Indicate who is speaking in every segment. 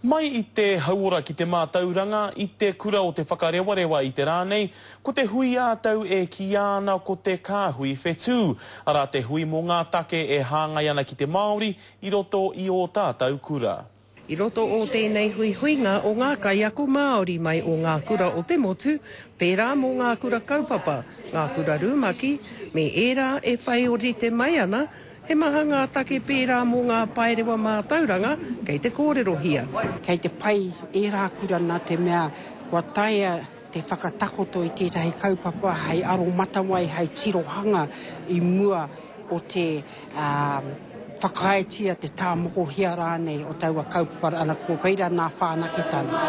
Speaker 1: Mai I te hauora ki te mātauranga, I te kura o te whakarewarewa I te rānei, ko te hui ātau e ki ana ko te kāhui whetū. Ara te hui mō ngā take e hāngai ana ki te Māori I roto I o tātou kura.
Speaker 2: I roto o tēnei huihuinga o ngā kaiako Māori mai o ngā kura o te motu, pērā mō ngā kura kaupapa, ngā kura rūmaki, me ērā e whai ori te mai ana, he maha ngā take pērā mō ngā paerewa mātauranga kei te kōrerohia.
Speaker 3: Kei te pai ērā kura nā te mea, kua taia te whakatakoto I tētahi kaupapa, hei aro matawai, hei tirohanga I mua o te whakaetia te tāmoko hia rānei o taua kaupapa ana ko reira nā whānaketana.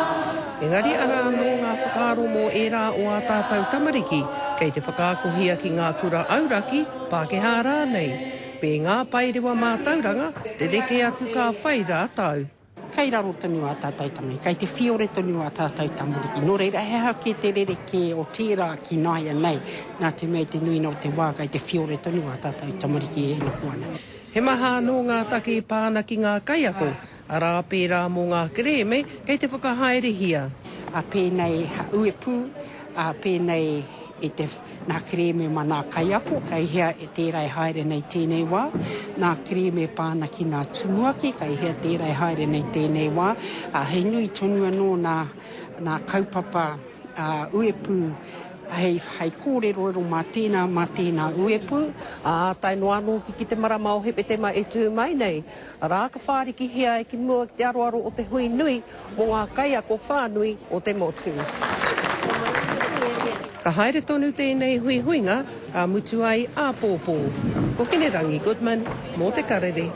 Speaker 2: Engari ara anō ngā whakaaro mō ērā o a tātou tamariki, kei te whakaakohia ki ngā kura auraki, Pākehā rānei. Pē ngā paerewa mātauranga, te reke atu ka whai rātau.
Speaker 3: Kei raro tonu a tātou tamariki, kei te whiore tonu a tātou tamariki. Nō reira, he hake te rereke o tērā ki nāia nei, nā te mea te nui no te wā, kei te whiore tonu a tātou tamariki e noho ana.
Speaker 2: He maha anō ngā take pāna ki ngā kaiako, ara pērā mō ngā kereme, kei te whakahaerehia.
Speaker 3: A pēnei uepu, a pēnei I te nā kereme ma nā kaiako, kei hea e tērai haere nei tēnei wā. Nā kereme pāna ki nā tumuaki, kei hea tērai haere nei tēnei wā. Hei nui tonu anō nā kaupapa uepu, hei kōrero mā tēnā uepu.
Speaker 2: Tai no anō ki te marama o hepe te mai e tū mai nei. Rā ka whāriki hea e ki mua ki te aroaro o te hui nui, mō ngā kaiako whānui o te motu. Ka haere tonu tēnei huihuinga, ka mutu ai a pōpō. Ko Kenerangi Goodman, mō te karere.